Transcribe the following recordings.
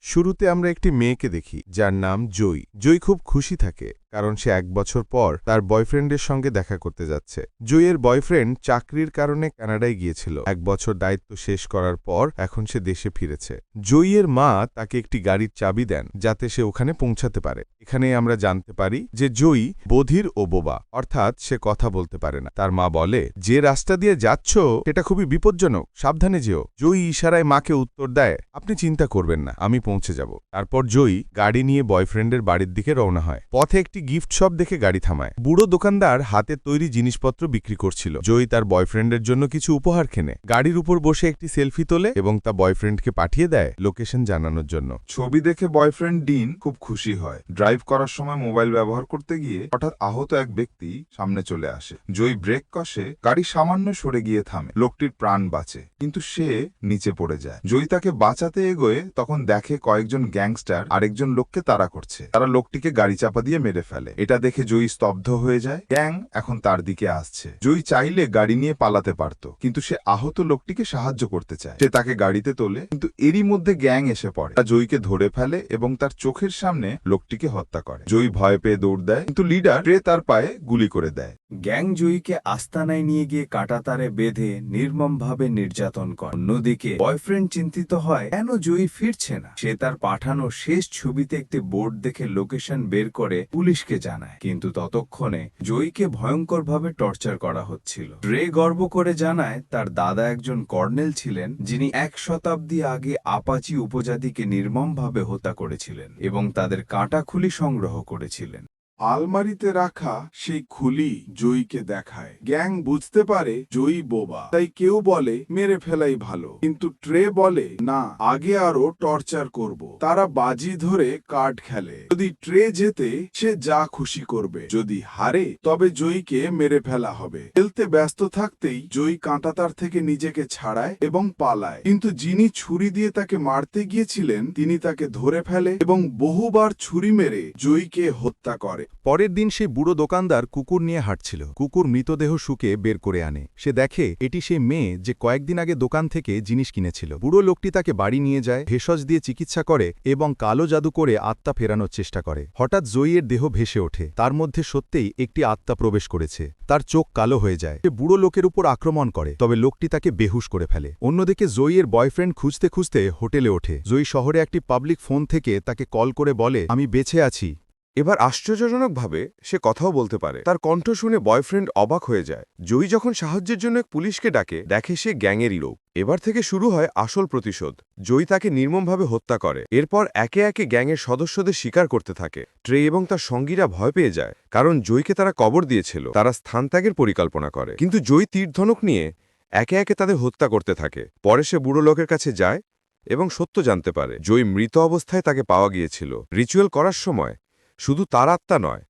শুরুতে আমরা একটি মেয়েকে দেখি যার নাম জয়ী। জয়ী খুব খুশি থাকে কারণ সে 1 বছর পর তার বয়ফ্রেন্ডের সঙ্গে দেখা করতে যাচ্ছে। জয়ীর বয়ফ্রেন্ড চাকরির কারণে কানাডায় গিয়েছিল। 1 বছর দায়িত্ব শেষ করার পর এখন সে দেশে ফিরেছে। জয়ীর মা তাকে একটি গাড়ির চাবি দেন যাতে সে ওখানে পৌঁছাতে পারে। এখানে আমরা জানতে পারি যে জয়ী বধির ও বোবা, অর্থাৎ সে কথা বলতে পারে না। তার মা বলে, যে রাস্তা দিয়ে যাচ্ছ সেটা খুবই বিপজ্জনক, সাবধানে যেও। জয়ী ইশারায় মাকে উত্তর দেয়, আপনি চিন্তা করবেন না, আমি পৌঁছে যাব। তারপর জয়ী গাড়ি নিয়ে বয়ফ্রেন্ডের বাড়ির দিকে রওনা হয়। পথে একটি গিফট শপ দেখে গাড়ি থামায়। বুড়ো দোকানদার হাতে তৈরি জিনিসপত্র বিক্রি করছিল। জয়ী তার বয়ফ্রেন্ডের জন্য কিছু উপহার কেনে। গাড়ির উপর বসে একটি সেলফি তোলে এবং তা বয়ফ্রেন্ডকে পাঠিয়ে দেয় লোকেশন জানানোর জন্য। ছবি দেখে বয়ফ্রেন্ড ডিন খুব খুশি হয়। ড্রাইভ করার সময় মোবাইল ব্যবহার করতে গিয়ে হঠাৎ আহত এক ব্যক্তি সামনে চলে আসে। জয়ী ব্রেক কষে গাড়ি সামান্য সরে গিয়ে থামে। লোকটির প্রাণ বাঁচে, কিন্তু সে নিচে পড়ে যায়। জয়ী তাকে বাঁচাতে এগোয়ে তখন দেখে কয়েকজন গ্যাংস্টার আরেকজন লোককে তাড়া করছে। তারা লোকটিকে গাড়ি চাপা দিয়ে মেরে ফেলে। এটা দেখে জয়ী স্তব্ধ হয়ে যায়। গ্যাং এখন তার দিকে আসছে। জয়ী চাইলে গাড়ি নিয়ে পালাতে পারত, কিন্তু সে আহত লোকটিকে সাহায্য করতে চায়। সে তাকে গাড়িতে তোলে, কিন্তু এরই মধ্যে গ্যাং এসে পড়ে। জয়ীকে ধরে ফেলে এবং তার চোখের সামনে লোকটিকে হত্যা করে। জয়ী ভয় পেয়ে দৌড় দেয়, কিন্তু লিডার তার পায়ে গুলি করে দেয়। গ্যাং জয়ীকে আস্তানায় নিয়ে গিয়ে কাঁটাতারে বেঁধে নির্মমভাবে নির্যাতন করে। অন্যদিকে বয়ফ্রেন্ড চিন্তিত হয় কেন জয়ী ফিরছে না। সে তার পাঠানো শেষ ছবিতে একটি বোর্ড দেখে লোকেশন বের করে পুলিশকে জানায়, কিন্তু ততক্ষণে জয়ীকে ভয়ঙ্করভাবে টর্চার করা হচ্ছিল। ট্রে গর্ব করে জানায় তার দাদা একজন কর্নেল ছিলেন, যিনি 1 শতাব্দী আগে আপাচি উপজাতিকে নির্মমভাবে হত্যা করেছিলেন এবং তাদের কাঁটা খুলি সংগ্রহ করেছিলেন। আলমারিতে রাখা সেই খুলি জয়ীকে দেখায়। গ্যাং বুঝতে পারে জয়ী বোবা, তাই কেউ বলে মেরে ফেলাই ভালো, কিন্তু ট্রে বলে না, আগে আরো টর্চার করব। তারা বাজি ধরে কার্ড খেলে। যদি ট্রে জেতে সে যা খুশি করবে, যদি হারে তবে জয়ীকে মেরে ফেলা হবে। খেলতে ব্যস্ত থাকতেই জয়ী কাঁটাতার থেকে নিজেকে ছাড়ায় এবং পালায়, কিন্তু যিনি ছুরি দিয়ে তাকে মারতে গিয়েছিলেন তিনি তাকে ধরে ফেলে এবং বহুবার ছুরি মেরে জয়ীকে হত্যা করে। পরের দিন সেই বুড়ো দোকানদার কুকুর নিয়ে হাঁটছিল। কুকুর মৃতদেহ শুকে বের করে আনে। সে দেখে এটি সেই মেয়ে যে কয়েকদিন আগে দোকান থেকে জিনিস কিনেছিল। বুড়ো লোকটি তাকে বাড়ি নিয়ে যায়, ভেষজ দিয়ে চিকিৎসা করে এবং কালো জাদু করে আত্মা ফেরানোর চেষ্টা করে। হঠাৎ জয়ীর দেহ ভেসে ওঠে। তার মধ্যে সত্যিই একটি আত্মা প্রবেশ করেছে। তার চোখ কালো হয়ে যায়। সে বুড়ো লোকের উপর আক্রমণ করে, তবে লোকটি তাকে বেহুশ করে ফেলে। অন্যদিকে জয়ীর বয়ফ্রেন্ড খুঁজতে খুঁজতে হোটেলে ওঠে। জয়ী শহরে একটি পাবলিক ফোন থেকে তাকে কল করে বলে, আমি বেঁচে আছি। এবার আশ্চর্যজনকভাবে সে কথাও বলতে পারে। তার কণ্ঠ শুনে বয়ফ্রেন্ড অবাক হয়ে যায়। জয়ী যখন সাহায্যের জন্য পুলিশকে ডাকে, দেখে সে গ্যাংয়েরই লোক। এবার থেকে শুরু হয় আসল প্রতিশোধ। জয়ী তাকে নির্মমভাবে হত্যা করে। এরপর একে একে গ্যাংয়ের সদস্যদের স্বীকার করতে থাকে। ট্রে এবং তার সঙ্গীরা ভয় পেয়ে যায়, কারণ জয়ীকে তারা কবর দিয়েছিল। তারা স্থানত্যাগের পরিকল্পনা করে, কিন্তু জয়ী তীরধনুক নিয়ে একে একে তাদের হত্যা করতে থাকে। পরে সে বুড়ো লোকের কাছে যায় এবং সত্য জানতে পারে। জয়ী মৃত অবস্থায় তাকে পাওয়া গিয়েছিল। রিচুয়াল করার সময় শুধু তার আত্মা নয়,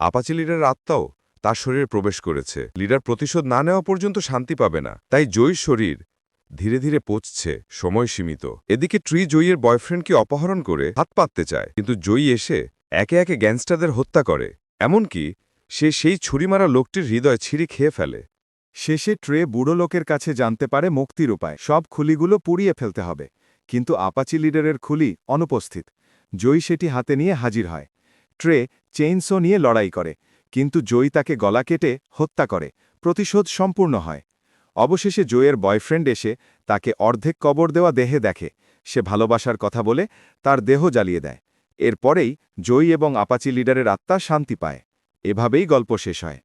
আপাচি লিডারের আত্মাও তার শরীরে প্রবেশ করেছে। লিডার প্রতিশোধ না নেওয়া পর্যন্ত শান্তি পাবে না, তাই জয়ীর শরীর ধীরে ধীরে পচছে, সময় সীমিত। এদিকে ট্রি জয়ীর বয়ফ্রেন্ডকে অপহরণ করে হাত পাততে চায়, কিন্তু জয়ী এসে একে একে গ্যাংস্টারদের হত্যা করে। এমনকি সে সেই ছুরি মারা লোকটির হৃদয় ছিঁড়ে খেয়ে ফেলে। শেষে ট্রে বুড়ো লোকের কাছে জানতে পারে মুক্তির উপায়। সব খুলিগুলো পুড়িয়ে ফেলতে হবে, কিন্তু আপাচি লিডারের খুলি অনুপস্থিত। জয়ী সেটি হাতে নিয়ে হাজির হয়। ট্রে চেইনসো নিয়ে লড়াই করে, কিন্তু জয়ী তাকে গলা কেটে হত্যা করে। প্রতিশোধ সম্পূর্ণ হয়। অবশেষে জয়ের বয়ফ্রেন্ড এসে তাকে অর্ধেক কবর দেওয়া দেহে দেখে। সে ভালোবাসার কথা বলে তার দেহ জ্বালিয়ে দেয়। এরপরেই জয়ী এবং আপাচি লিডারের আত্মা শান্তি পায়। এভাবেই গল্প শেষ হয়।